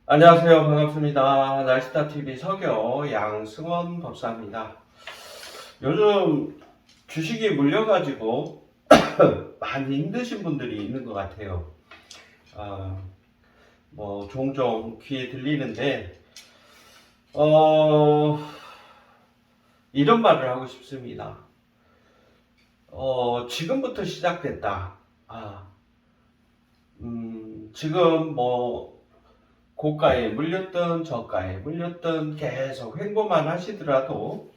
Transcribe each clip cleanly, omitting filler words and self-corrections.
안녕하세요. 반갑습니다. 날씨다TV 서교 양승원 법사입니다. 요즘 주식이 물려가지고 많이 힘드신 분들이 있는 것 같아요. 종종 귀에 들리는데, 이런 말을 하고 싶습니다. 지금부터 시작됐다. 지금 고가에 물렸던 저가에 물렸던 계속 횡보만 하시더라도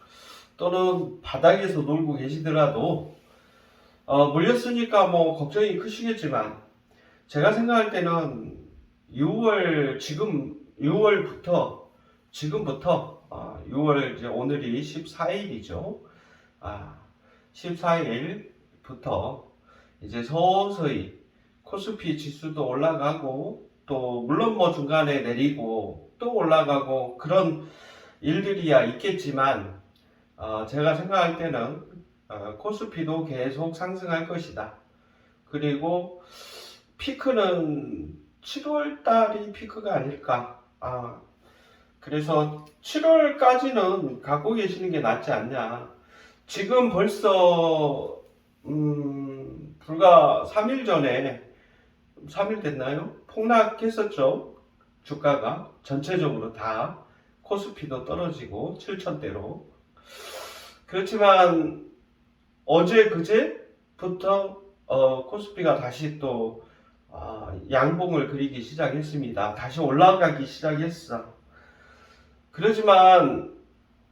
또는 바닥에서 놀고 계시더라도 물렸으니까 걱정이 크시겠지만 제가 생각할 때는 6월 이제 오늘이 14일이죠. 14일부터 이제 서서히 코스피 지수도 올라가고 또 물론 중간에 내리고 또 올라가고 그런 일들이야 있겠지만 제가 생각할 때는 코스피도 계속 상승할 것이다. 그리고 피크는 7월 달이 피크가 아닐까. 그래서 7월까지는 갖고 계시는 게 낫지 않냐. 지금 벌써 불과 3일 전에 3일 됐나요? 폭락했었죠. 주가가 전체적으로 다 코스피도 떨어지고 7천대로. 그렇지만 어제 그제부터 코스피가 다시 또 양봉을 그리기 시작했습니다. 다시 올라가기 시작했어. 그렇지만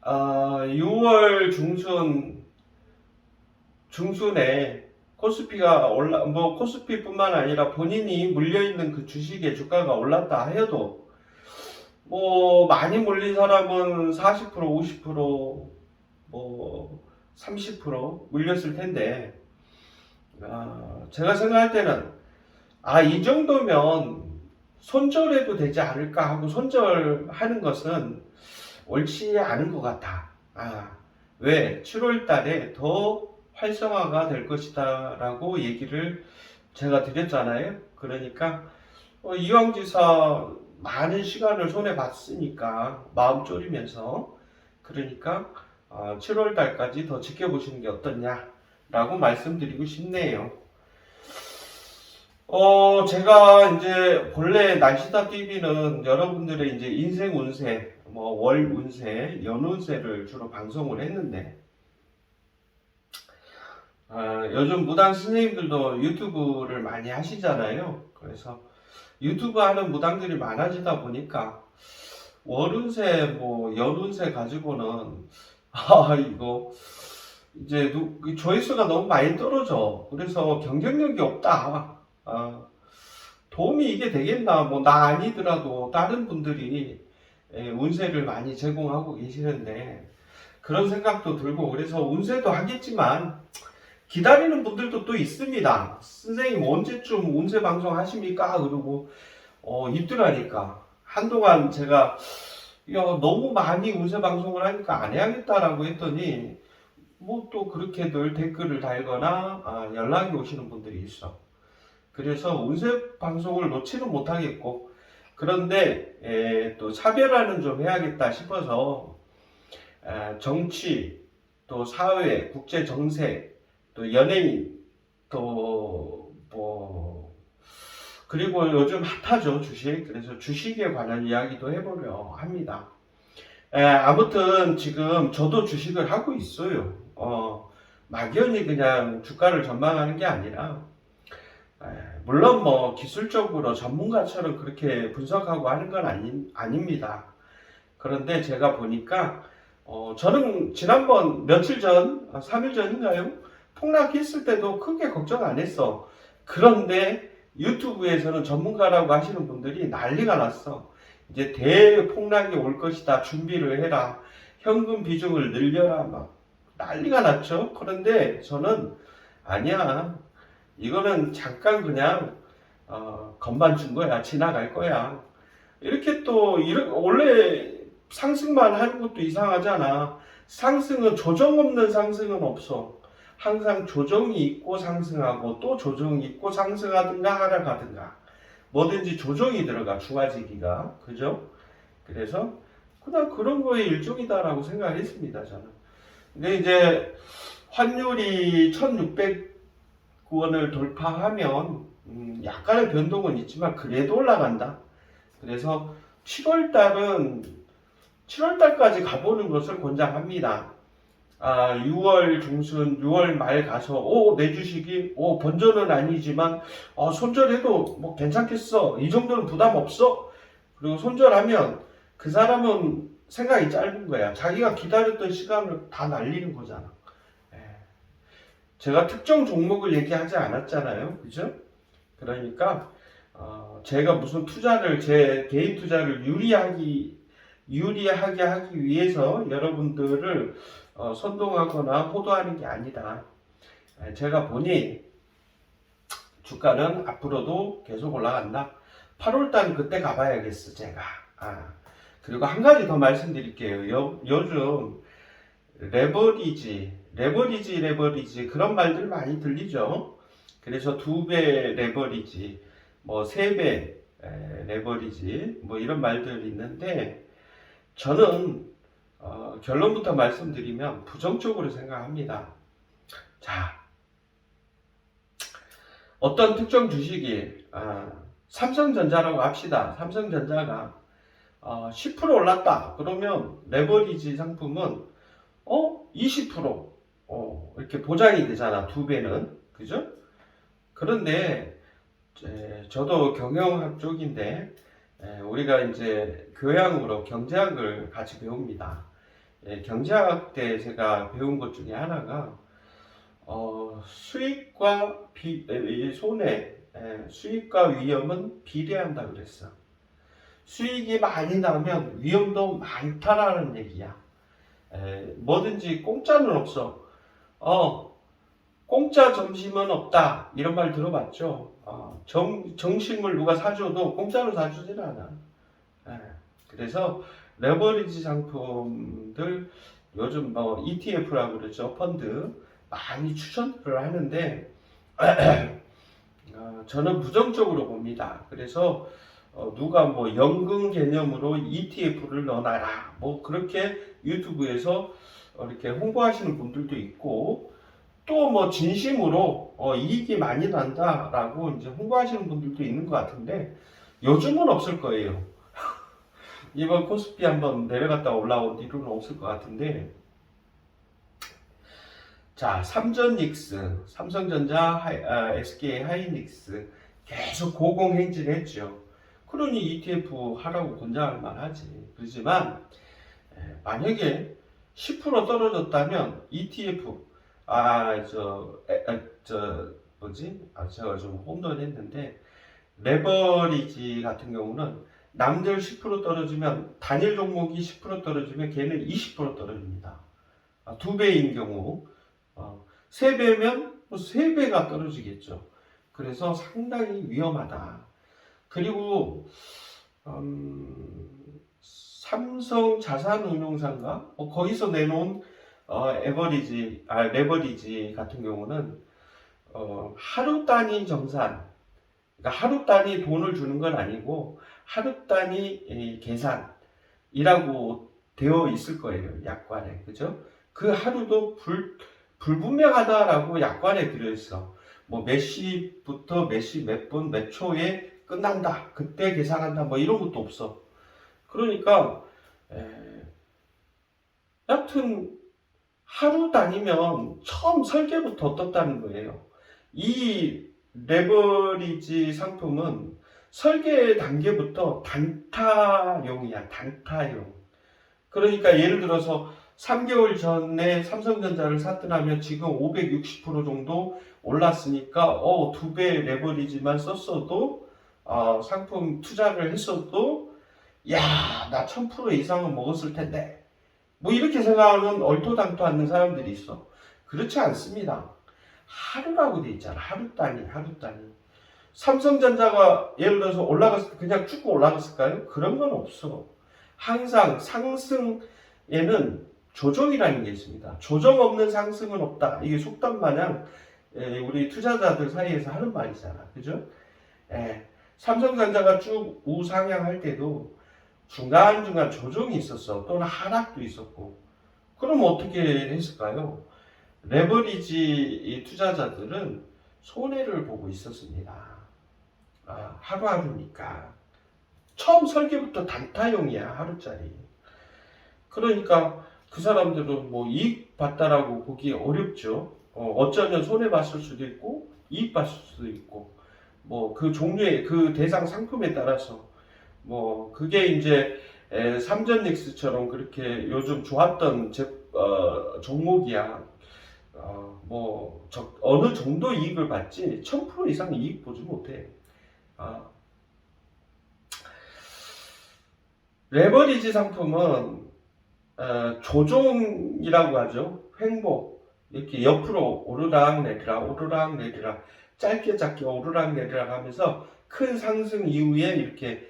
6월 중순에 코스피가 코스피뿐만 아니라 본인이 물려있는 그 주식의 주가가 올랐다 하여도 많이 물린 사람은 40%, 50%, 30% 물렸을 텐데 제가 생각할 때는 이 정도면 손절해도 되지 않을까 하고 손절하는 것은 옳지 않은 것 같아. 왜? 7월 달에 더 활성화가 될 것이다 라고 얘기를 제가 드렸잖아요. 그러니까 이왕지사 많은 시간을 손에 봤으니까 마음 졸이면서 그러니까 7월 달까지 더 지켜보시는 게 어떻냐 라고 말씀드리고 싶네요. 제가 이제 본래 날씨다 TV는 여러분들의 이제 인생 운세, 월 운세, 연 운세를 주로 방송을 했는데 요즘 무당 선생님들도 유튜브를 많이 하시잖아요. 그래서 유튜브 하는 무당들이 많아지다 보니까 월운세, 연운세 가지고는 이거 이제 조회수가 너무 많이 떨어져. 그래서 경쟁력이 없다. 도움이 이게 되겠나? 나 아니더라도 다른 분들이 운세를 많이 제공하고 계시는데 그런 생각도 들고 그래서 운세도 하겠지만 기다리는 분들도 또 있습니다. 선생님 언제쯤 운세 방송 하십니까? 그러고 있더라니까. 한동안 제가 너무 많이 운세 방송을 하니까 안 해야겠다라고 했더니 또 그렇게들 댓글을 달거나 연락이 오시는 분들이 있어. 그래서 운세 방송을 놓지는 못하겠고 그런데 또 차별화는 좀 해야겠다 싶어서 정치, 또 사회, 국제 정세, 또 연예인, 그리고 요즘 핫하죠, 주식. 그래서 주식에 관한 이야기도 해보려 합니다. 아무튼 지금 저도 주식을 하고 있어요. 막연히 그냥 주가를 전망하는 게 아니라, 물론 기술적으로 전문가처럼 그렇게 분석하고 하는 건 아닙니다. 그런데 제가 보니까, 저는 지난번 며칠 전, 3일 전인가요? 폭락했을 때도 크게 걱정 안 했어. 그런데 유튜브에서는 전문가라고 하시는 분들이 난리가 났어. 이제 대폭락이 올 것이다. 준비를 해라. 현금 비중을 늘려라. 막 난리가 났죠. 그런데 저는 아니야. 이거는 잠깐 그냥 건반 준 거야. 지나갈 거야. 이렇게 또 원래 상승만 하는 것도 이상하잖아. 상승은 조정 없는 상승은 없어. 항상 조정이 있고 상승하고 또 조정이 있고 상승하든가 하락하든가 뭐든지 조정이 들어가 중화지기가 그죠? 그래서 그냥 그런 거의 일종이다라고 생각을 했습니다 저는. 근데 이제 환율이 1600원을 돌파하면 약간의 변동은 있지만 그래도 올라간다. 그래서 7월달까지 가보는 것을 권장합니다. 6월 중순, 6월 말 가서 내 주식이 번전은 아니지만 손절해도 뭐 괜찮겠어. 이 정도는 부담 없어. 그리고 손절하면 그 사람은 생각이 짧은 거야. 자기가 기다렸던 시간을 다 날리는 거잖아. 예. 제가 특정 종목을 얘기하지 않았잖아요. 그죠? 그러니까 제가 무슨 제 개인 투자를 유리하게 하기 위해서 여러분들을 선동하거나 호도하는 게 아니다. 제가 보니 주가는 앞으로도 계속 올라간다. 8월달 그때 가봐야겠어 제가. 그리고 한 가지 더 말씀드릴게요. 요즘 레버리지 그런 말들 많이 들리죠. 그래서 2배 레버리지, 뭐 3배 레버리지, 뭐 이런 말들이 있는데 저는 결론부터 말씀드리면 부정적으로 생각합니다. 자, 어떤 특정 주식이 삼성전자라고 합시다. 삼성전자가 10% 올랐다. 그러면 레버리지 상품은 20% 이렇게 보장이 되잖아. 2배는. 그죠? 그런데 저도 경영학 쪽인데 우리가 이제 교양으로 경제학을 같이 배웁니다. 경제학 때 제가 배운 것 중에 하나가 수익과 손해, 수익과 위험은 비례한다 그랬어. 수익이 많이 나면 위험도 많다라는 얘기야. 뭐든지 공짜는 없어. 공짜 점심은 없다. 이런 말 들어봤죠? 정식물 누가 사줘도 공짜로 사주질 않아. 그래서 레버리지 상품들 요즘 뭐 ETF라고 그러죠. 펀드 많이 추천을 하는데 저는 부정적으로 봅니다. 그래서 누가 뭐 연금 개념으로 ETF를 넣어놔라 뭐 그렇게 유튜브에서 이렇게 홍보하시는 분들도 있고 또 뭐 진심으로 이익이 많이 난다라고 이제 홍보하시는 분들도 있는 것 같은데 요즘은 없을 거예요. 이번 코스피 한번 내려갔다 올라온 뒤로는 없을 것 같은데 자, 삼전닉스, 삼성전자, SK 하이닉스 계속 고공행진했죠. 그러니 ETF 하라고 권장할 만하지. 그렇지만 만약에 10% 떨어졌다면 ETF 제가 좀 혼돈했는데 레버리지 같은 경우는 남들 10% 떨어지면 단일 종목이 10% 떨어지면 걔는 20% 떨어집니다. 2배인 경우 3배면 3배가 떨어지겠죠. 그래서 상당히 위험하다. 그리고 삼성 자산운용사인가? 거기서 내놓은 레버리지 같은 경우는 하루 단위 정산, 그러니까 하루 단위 돈을 주는 건 아니고 하루 단위 계산이라고 되어 있을 거예요. 약관에. 그죠? 그 하루도 불분명하다라고 약관에 들어있어. 뭐 몇 시부터 몇 시 몇 분 몇 초에 끝난다. 그때 계산한다. 뭐 이런 것도 없어. 그러니까 여튼 하루 단위면 처음 설계부터 어떻다는 거예요. 이 레버리지 상품은 설계 단계부터 단타용이야. 단타용. 그러니까 예를 들어서 3개월 전에 삼성전자를 샀더라면 지금 560% 정도 올랐으니까 2배 레버리지만 썼어도 상품 투자를 했어도 나 1000% 이상은 먹었을 텐데 뭐 이렇게 생각하는 얼토당토 않는 사람들이 있어. 그렇지 않습니다. 하루라고 돼 있잖아. 하루 단위. 삼성전자가 예를 들어서 그냥 쭉 올라갔을까요? 그런 건 없어. 항상 상승에는 조정이라는 게 있습니다. 조정 없는 상승은 없다. 이게 속담 마냥 우리 투자자들 사이에서 하는 말이잖아. 그죠? 삼성전자가 쭉 우상향할 때도 중간중간 조정이 있었어. 또는 하락도 있었고. 그럼 어떻게 했을까요? 레버리지 투자자들은 손해를 보고 있었습니다. 하루하루니까. 처음 설계부터 단타용이야, 하루짜리. 그러니까 그 사람들은 뭐 이익 봤다라고 보기 어렵죠. 어쩌면 손해 봤을 수도 있고, 이익 봤을 수도 있고, 뭐 그 종류의 그 대상 상품에 따라서 뭐 그게 이제 삼전닉스처럼 그렇게 요즘 좋았던 종목이야. 어느 정도 이익을 받지 1000% 이상 이익 보지 못해. 레버리지 상품은 조종이라고 하죠. 횡보 이렇게 옆으로 오르락 내리락 짧게 오르락 내리락 하면서 큰 상승 이후에 이렇게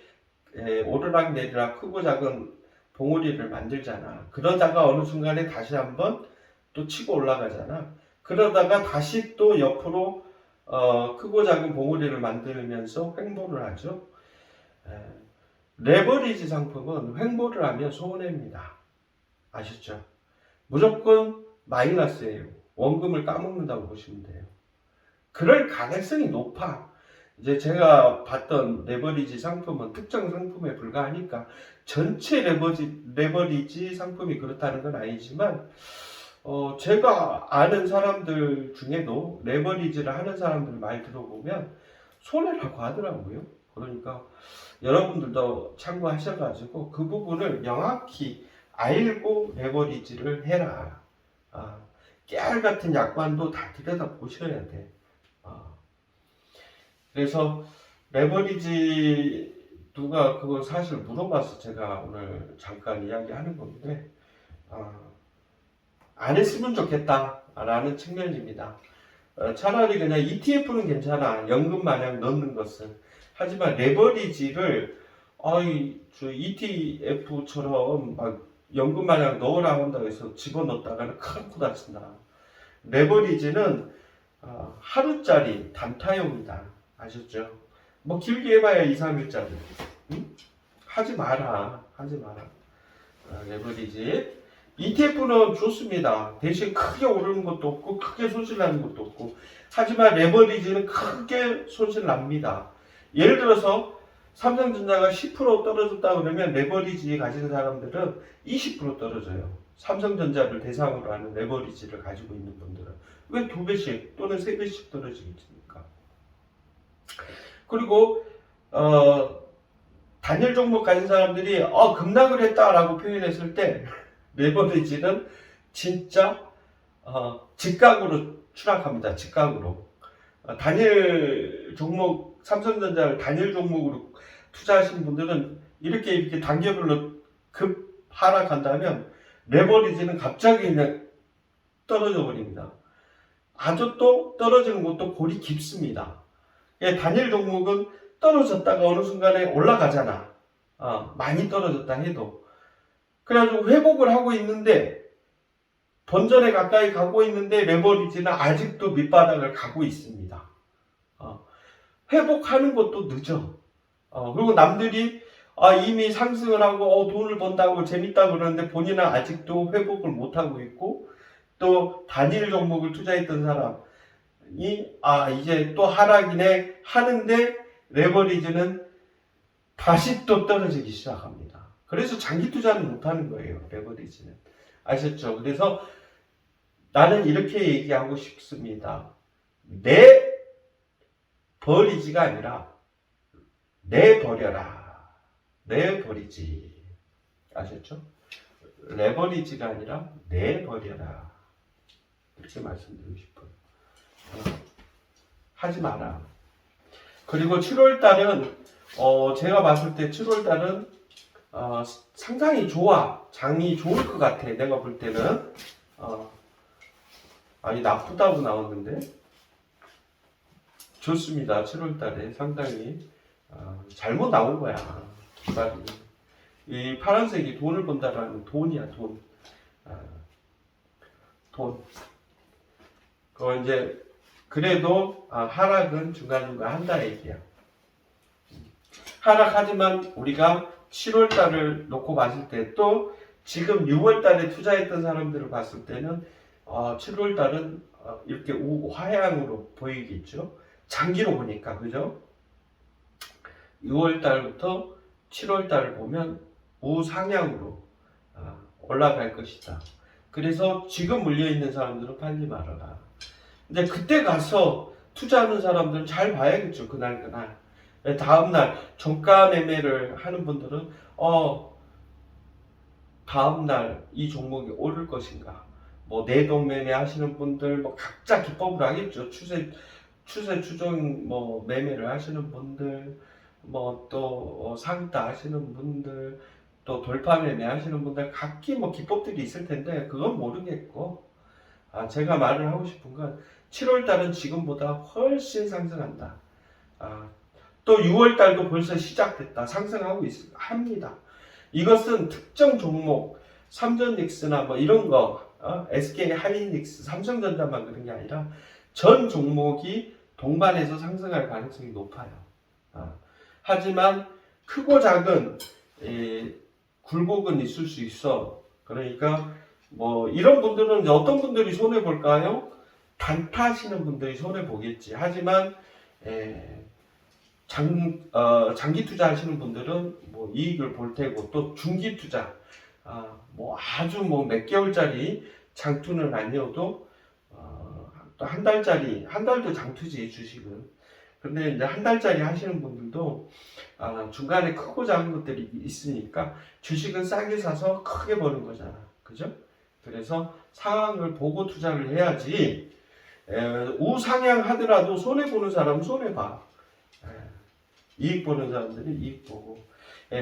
오르락 내리락 크고 작은 봉우리를 만들잖아. 그러다가 어느 순간에 다시 한번 또 치고 올라가잖아. 그러다가 다시 또 옆으로 크고 작은 봉우리를 만들면서 횡보를 하죠. 레버리지 상품은 횡보를 하면 손해입니다. 아셨죠? 무조건 마이너스예요. 원금을 까먹는다고 보시면 돼요. 그럴 가능성이 높아. 이제 제가 봤던 레버리지 상품은 특정 상품에 불과하니까 전체 레버리지 상품이 그렇다는 건 아니지만 제가 아는 사람들 중에도 레버리지를 하는 사람들 말 들어보면 손해라고 하더라고요. 그러니까 여러분들도 참고하셔가지고 그 부분을 명확히 알고 레버리지를 해라. 깨알 같은 약관도 다 들여다 보셔야 돼. 그래서 레버리지 누가 그거 사실 물어봐서 제가 오늘 잠깐 이야기하는 건데 안 했으면 좋겠다라는 측면입니다. 차라리 그냥 ETF는 괜찮아. 연금 마냥 넣는 것은. 하지만 레버리지를 저 ETF처럼 막 연금 마냥 넣으라 한다고 해서 집어넣었다가는 큰 코 다친다. 레버리지는 하루짜리 단타용이다. 아셨죠? 뭐 길게 해봐야 2, 3일짜리. 응? 하지 마라. 레버리지. ETF는 좋습니다. 대신 크게 오르는 것도 없고 크게 손실 나는 것도 없고. 하지만 레버리지는 크게 손실 납니다. 예를 들어서 삼성전자가 10% 떨어졌다 그러면 레버리지 가진 사람들은 20% 떨어져요. 삼성전자를 대상으로 하는 레버리지를 가지고 있는 분들은. 왜 2배씩 또는 3배씩 떨어지겠습니까? 그리고 단일 종목 가진 사람들이 급락을 했다라고 표현했을 때 레버리지는 진짜 직각으로 추락합니다. 직각으로. 단일 종목 삼성전자를 단일 종목으로 투자하신 분들은 이렇게 단계별로 급 하락한다면 레버리지는 갑자기 그냥 떨어져 버립니다. 아주 또 떨어지는 것도 골이 깊습니다. 단일 종목은 떨어졌다가 어느 순간에 올라가잖아. 많이 떨어졌다 해도. 그래가지고 회복을 하고 있는데 본전에 가까이 가고 있는데 레버리지는 아직도 밑바닥을 가고 있습니다. 회복하는 것도 늦어. 그리고 남들이 이미 상승을 하고 돈을 번다고 재밌다고 그러는데 본인은 아직도 회복을 못하고 있고 또 단일 종목을 투자했던 사람이 이제 또 하락이네 하는데 레버리지는 다시 또 떨어지기 시작합니다. 그래서 장기 투자는 못하는 거예요. 레버리지는. 아셨죠? 그래서 나는 이렇게 얘기하고 싶습니다. 내 버리지가 아니라 내버려라. 내버리지. 아셨죠? 레버리지가 아니라 내버려라. 이렇게 말씀드리고 싶어요. 하지 마라. 그리고 7월달은 제가 봤을 때 7월달은 상당히 좋아. 장이 좋을 것 같아. 내가 볼 때는 나쁘다고 나왔는데 좋습니다. 7월달에 상당히 잘못 나온 거야. 기발이. 이 파란색이 돈을 번다라는 돈이야. 돈. 그거 이제 그래도 하락은 중간중간 한다 얘기야. 하락하지만 우리가 7월 달을 놓고 봤을 때 또 지금 6월 달에 투자했던 사람들을 봤을 때는 7월 달은 이렇게 우하향으로 보이겠죠. 장기로 보니까 그죠? 6월 달부터 7월 달을 보면 우상향으로 올라갈 것이다. 그래서 지금 물려있는 사람들은 팔지 말아라. 근데 그때 가서 투자하는 사람들은 잘 봐야겠죠. 그날 다음날 종가 매매를 하는 분들은 다음날 이 종목이 오를 것인가, 뭐 내동 매매 하시는 분들 뭐 각자 기법을 하겠죠. 추세 추종 뭐 매매를 하시는 분들, 뭐 또 상따 하시는 분들, 또 돌파 매매 하시는 분들 각기 뭐 기법들이 있을 텐데 그건 모르겠고, 제가 말을 하고 싶은 건 7월 달은 지금보다 훨씬 상승한다. 또 6월 달도 벌써 시작됐다. 상승하고 합니다. 이것은 특정 종목, 삼전닉스나 뭐 이런 거, SK 하이닉스, 삼성전자만 그런 게 아니라 전 종목이 동반해서 상승할 가능성이 높아요. 하지만 크고 작은 굴곡은 있을 수 있어. 그러니까 뭐 이런 분들은 어떤 분들이 손해 볼까요? 단타하시는 분들이 손해 보겠지. 하지만 장기 투자하시는 분들은 뭐 이익을 볼 테고, 또 중기 투자, 뭐 아주 뭐 몇 개월짜리 장투는 아니어도 또 한 달짜리, 한 달도 장투지 주식은. 근데 이제 한 달짜리 하시는 분들도 중간에 크고 작은 것들이 있으니까 주식은 싸게 사서 크게 버는 거잖아. 그죠? 그래서 상황을 보고 투자를 해야지. 우상향 하더라도 손해보는 사람은 손해봐. 이익 보는 사람들이 이익 보고.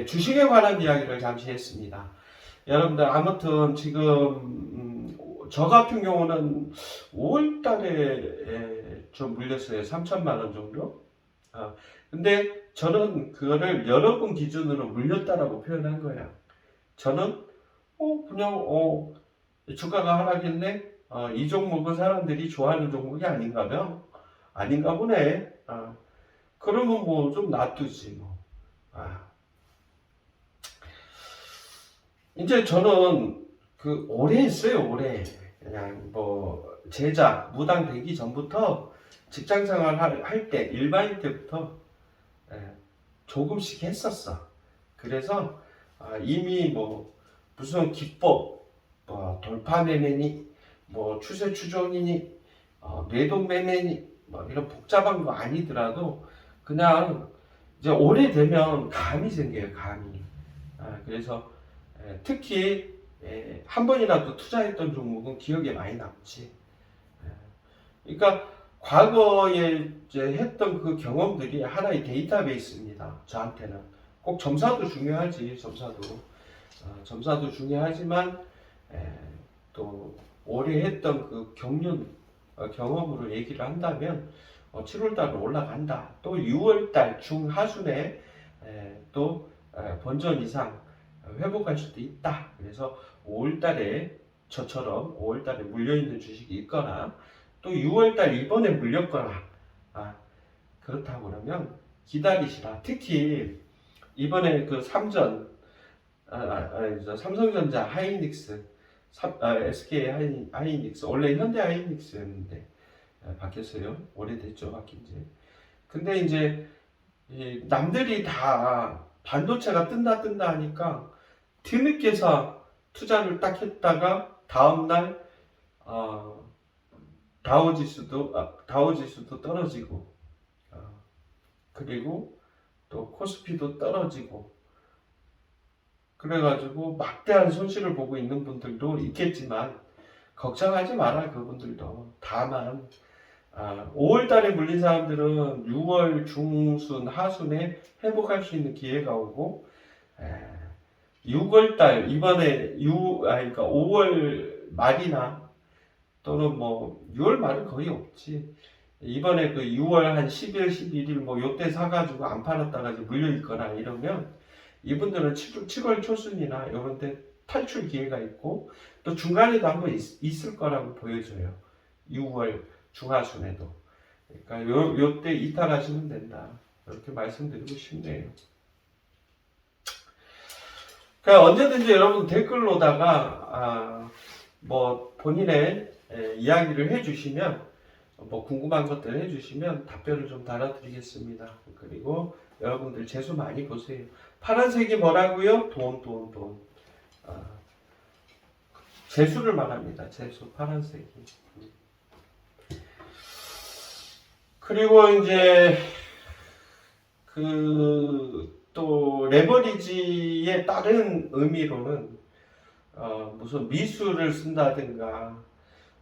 주식에 관한 이야기를 잠시 했습니다. 여러분들 아무튼 지금 저 같은 경우는 5월 달에 좀 물렸어요. 3천만 원 정도. 근데 저는 그거를 여러분 기준으로 물렸다라고 표현한 거야. 저는 그냥 주가가 하락했네. 이 종목은 사람들이 좋아하는 종목이 아닌가 보네. 그러면 뭐 좀 놔두지 뭐. 이제 저는 오래 했어요. 오래. 그냥 뭐 무당 되기 전부터 직장생활 할 때, 일반인 때부터 조금씩 했었어. 그래서 이미 뭐 무슨 기법, 뭐 돌파 매매니, 뭐 추세 추종이니, 매도 매매니, 뭐 이런 복잡한 거 아니더라도 그냥 이제 오래되면 감이 생겨요. 감이. 그래서 특히 한 번이라도 투자했던 종목은 기억에 많이 남지. 그러니까 과거에 이제 했던 그 경험들이 하나의 데이터베이스입니다. 저한테는 꼭 점사도 중요하지. 점사도 중요하지만 또 오래 했던 그 경험으로 얘기를 한다면 7월달로 올라간다. 또 6월달 중하순에 또 본전 이상 회복할 수도 있다. 그래서 5월달에 저처럼 5월달에 물려있는 주식이 있거나 또 6월달 이번에 물렸거나 그렇다고 그러면 기다리시라. 특히 이번에 그 삼성전자 하이닉스, SK 하이닉스, 원래 현대 하이닉스였는데 바뀌었어요. 오래됐죠, 바뀐 지. 근데 이제 남들이 다 반도체가 뜬다 하니까 뒤늦게서 투자를 딱 했다가 다음날 다우지수도 떨어지고, 그리고 또 코스피도 떨어지고, 그래가지고 막대한 손실을 보고 있는 분들도 있겠지만 걱정하지 마라. 그분들도. 다만 5월달에 물린 사람들은 6월 중순 하순에 회복할 수 있는 기회가 오고, 6월달 이번에 그러니까 5월 말이나 또는 뭐 6월 말은 거의 없지. 이번에 그 6월 한 10일, 11일 뭐 요때 사가지고 안 팔았다가 물려 있거나 이러면 이분들은 7월 초순이나 이런 데 탈출 기회가 있고, 또 중간에도 한번 있을 거라고 보여져요. 6월 중하순에도. 그러니까 요때 이탈하시면 된다. 이렇게 말씀드리고 싶네요. 그러니까 언제든지 여러분 댓글로다가 뭐 본인의 이야기를 해주시면 뭐 궁금한 것들 해주시면 답변을 좀 달아드리겠습니다. 그리고 여러분들 재수 많이 보세요. 파란색이 뭐라고요? 돈. 재수를 말합니다. 재수 파란색이. 그리고 이제 또 레버리지의 다른 의미로는 무슨 미술을 쓴다든가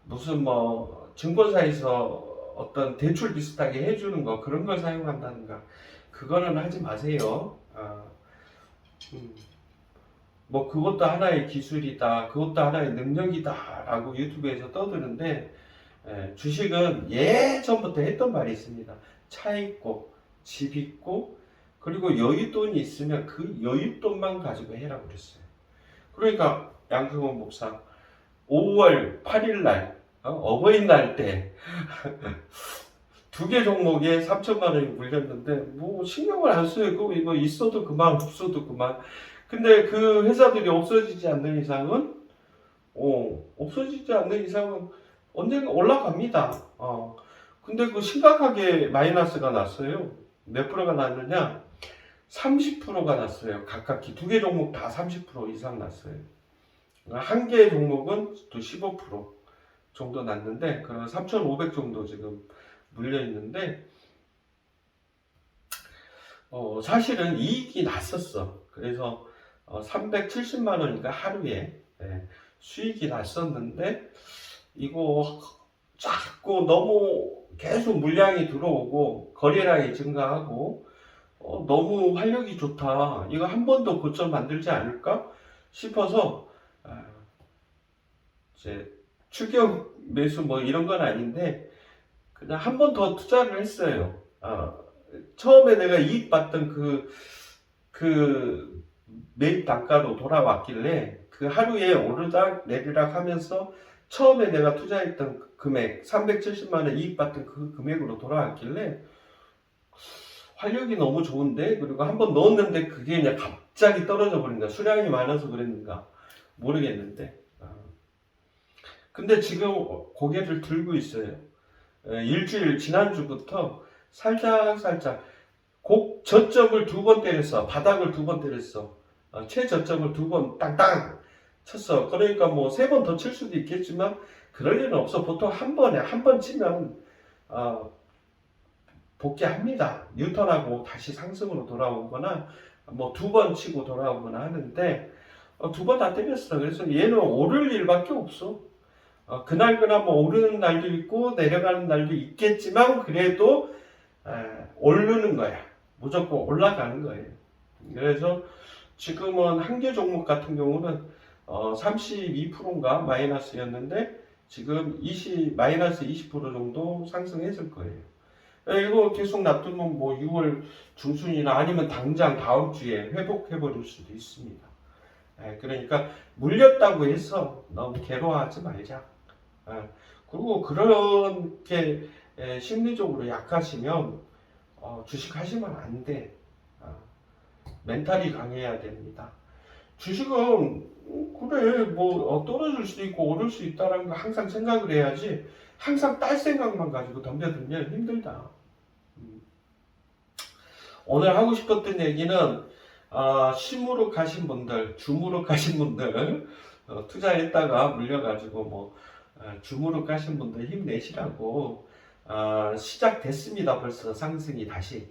무슨 뭐 증권사에서 어떤 대출 비슷하게 해주는 거 그런 걸 사용한다든가 그거는 하지 마세요. 뭐 그것도 하나의 기술이다, 그것도 하나의 능력이다라고 유튜브에서 떠드는데 주식은 예전부터 했던 말이 있습니다. 차 있고 집 있고 그리고 여윳돈이 있으면 그 여윳돈만 가지고 해라고 그랬어요. 그러니까 양승원 목사 5월 8일 날 어버이날 때 두 개 종목에 3천만 원이 물렸는데 뭐 신경을 안 써요. 그거 이거 있어도 그만 없어도 그만. 근데 그 회사들이 없어지지 않는 이상은 언젠가 올라갑니다. 근데 그 심각하게 마이너스가 났어요. 몇 프로가 났느냐? 30%가 났어요. 각각이 두 개 종목 다 30% 이상 났어요. 한 개 종목은 또 15% 정도 났는데 그런 3,500 정도 지금 물려 있는데 사실은 이익이 났었어. 그래서 370만 원인가 하루에 수익이 났었는데 이거 자꾸 너무 계속 물량이 들어오고 거래량이 증가하고 너무 활력이 좋다. 이거 한 번 더 고점 만들지 않을까 싶어서 이제 추격 매수 뭐 이런 건 아닌데 그냥 한 번 더 투자를 했어요. 처음에 내가 이익 봤던 그 매입 단가로 돌아왔길래 그 하루에 오르락 내리락 하면서 처음에 내가 투자했던 금액 370만 원 이익 봤던 그 금액으로 돌아왔길래 활력이 너무 좋은데 그리고 한번 넣었는데 그게 그냥 갑자기 떨어져 버린다. 수량이 많아서 그랬는가 모르겠는데 근데 지금 고개를 들고 있어요. 일주일 지난주부터 살짝 저점을 두 번 때렸어. 바닥을 두 번 때렸어. 최저점을 두 번 땅땅 쳤어. 그러니까 뭐 세 번 더 칠 수도 있겠지만 그럴 일은 없어. 보통 한 번 치면 복귀합니다. 뉴턴하고 다시 상승으로 돌아오거나 뭐 두 번 치고 돌아오거나 하는데 두 번 다 때렸어. 그래서 얘는 오를 일밖에 없어. 그날 뭐 오르는 날도 있고 내려가는 날도 있겠지만 그래도 오르는 거야. 무조건 올라가는 거예요. 그래서 지금은 한 개 종목 같은 경우는 32%인가 마이너스였는데 지금 마이너스 20% 정도 상승했을 거예요. 이거 계속 놔두면 뭐 6월 중순이나 아니면 당장 다음 주에 회복해 버릴 수도 있습니다. 그러니까 물렸다고 해서 너무 괴로워하지 말자. 그리고 그렇게 심리적으로 약하시면 주식 하시면 안 돼. 멘탈이 강해야 됩니다. 주식은 그래 뭐 떨어질 수도 있고 오를 수 있다는 거 항상 생각을 해야지 항상 딸 생각만 가지고 덤벼들면 힘들다. 오늘 하고 싶었던 얘기는 심으로 가신 분들, 줌으로 가신 분들 투자했다가 물려가지고 뭐 줌으로 가신 분들 힘내시라고 시작됐습니다. 벌써 상승이 다시.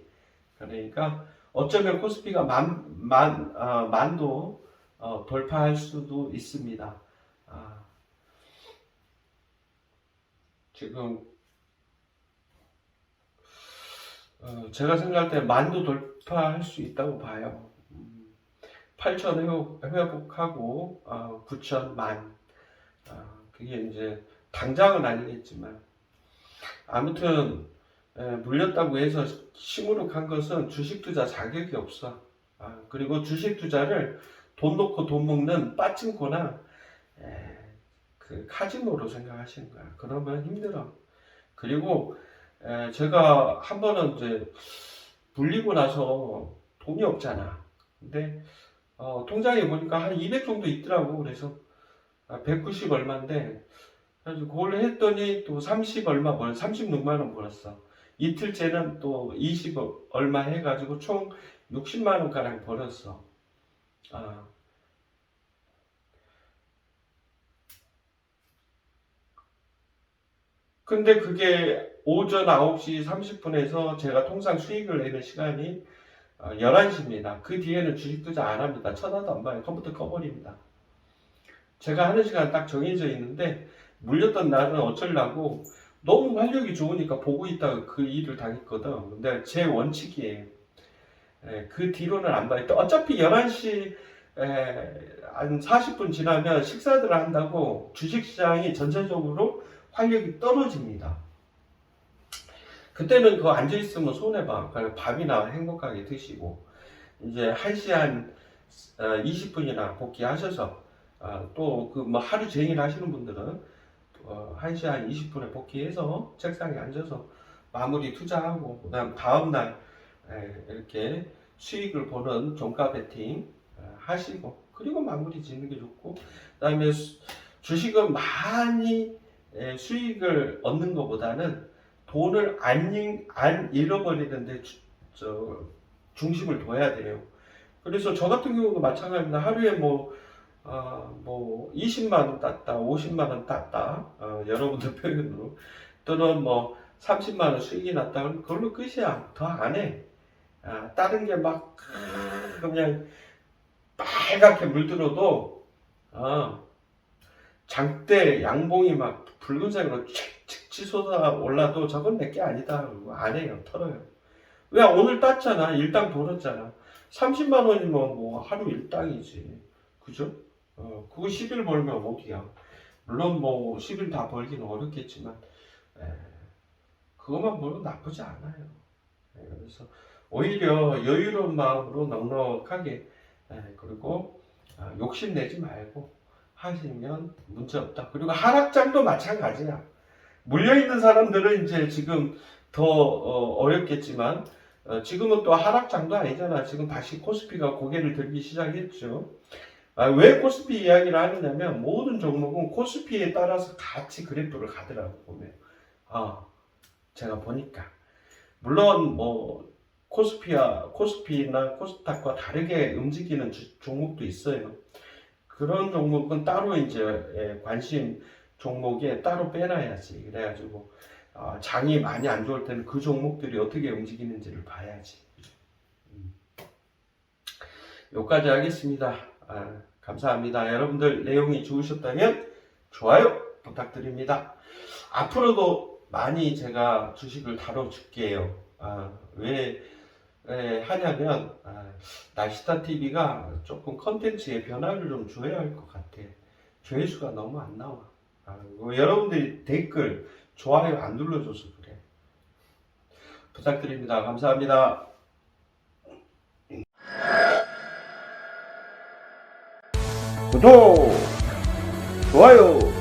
그러니까 어쩌면 코스피가 만도 돌파할 수도 있습니다. 지금 제가 생각할 때 만도 돌파할 수 있다고 봐요. 8천 회복하고 9천 만 그게 이제 당장은 아니겠지만 아무튼 물렸다고 해서 심으로 간 것은 주식 투자 자격이 없어. 그리고 주식 투자를 돈 놓고 돈 먹는 빠찡코나 그 카지노로 생각하시는 거야. 그러면 힘들어. 그리고 제가 한 번은 이제 물리고 나서 돈이 없잖아. 근데 통장에 보니까 한 200 정도 있더라고. 그래서 190 얼마인데, 그래서 그걸 했더니 또 30 얼마 36만 원 벌었어. 이틀째는 또 20 얼마 해가지고 총 60만 원가량 벌었어. 아, 근데 그게 오전 9시 30분에서 제가 통상 수익을 내는 시간이 11시입니다. 그 뒤에는 주식 투자 안 합니다. 쳐다도 안 봐요. 컴퓨터 꺼버립니다. 제가 하는 시간 딱 정해져 있는데, 물렸던 날은 어쩌려고 너무 활력이 좋으니까 보고 있다가 그 일을 당했거든. 근데 제 원칙이에요. 그 뒤로는 안 봐요. 또 어차피 11시 한 40분 지나면 식사들을 한다고 주식시장이 전체적으로 활력이 떨어집니다. 그때는 그거 앉아있으면 손해봐. 그래서 밥이나 행복하게 드시고, 이제 1시 한 20분이나 복귀하셔서, 또 그 뭐 하루 종일 하시는 분들은 1시 한 20분에 복귀해서 책상에 앉아서 마무리 투자하고, 그 다음날 이렇게 수익을 보는 종가 베팅 하시고, 그리고 마무리 짓는 게 좋고, 그 다음에 주식은 많이 수익을 얻는 것보다는 돈을 안 잃어버리는데 중심을 둬야 돼요. 그래서 저 같은 경우도 마찬가지입니다. 하루에 뭐 20만 원 땄다, 50만 원 땄다, 여러분들 표현으로, 또는 뭐 30만 원 수익이 났다, 그걸로 끝이야. 더 안 해. 다른 게 막 그냥 빨갛게 물들어도 장대 양봉이 막 붉은색으로 칙칙 치솟아 올라도 저건 내게 아니다. 그러고 안 해요. 털어요. 왜? 오늘 땄잖아. 일당 벌었잖아. 30만 원이면 뭐 하루 일당이지. 그죠? 그거 10일 벌면 어디야. 물론 뭐 10일 다 벌기는 어렵겠지만, 그것만 벌면 나쁘지 않아요. 그래서 오히려 여유로운 마음으로 넉넉하게, 그리고 욕심내지 말고 하시면 문제 없다. 그리고 하락장도 마찬가지야. 물려있는 사람들은 이제 지금 더 어렵겠지만, 지금은 또 하락장도 아니잖아. 지금 다시 코스피가 고개를 들기 시작했죠. 왜 코스피 이야기를 하느냐면, 모든 종목은 코스피에 따라서 같이 그래프를 가더라고, 보면. 제가 보니까. 물론 뭐 코스피나 코스닥과 다르게 움직이는 종목도 있어요. 그런 종목은 따로 이제 관심 종목에 따로 빼놔야지. 그래가지고 장이 많이 안 좋을 때는 그 종목들이 어떻게 움직이는지를 봐야지. 여기까지 하겠습니다. 감사합니다. 여러분들 내용이 좋으셨다면 좋아요 부탁드립니다. 앞으로도 많이 제가 주식을 다뤄줄게요. 왜 하냐면, 날씨타 TV가 조금 컨텐츠에 변화를 좀 줘야 할 것 같아. 조회수가 너무 안 나와. 여러분들이 댓글, 좋아요 안 눌러줘서 그래. 부탁드립니다. 감사합니다. 구독, 좋아요.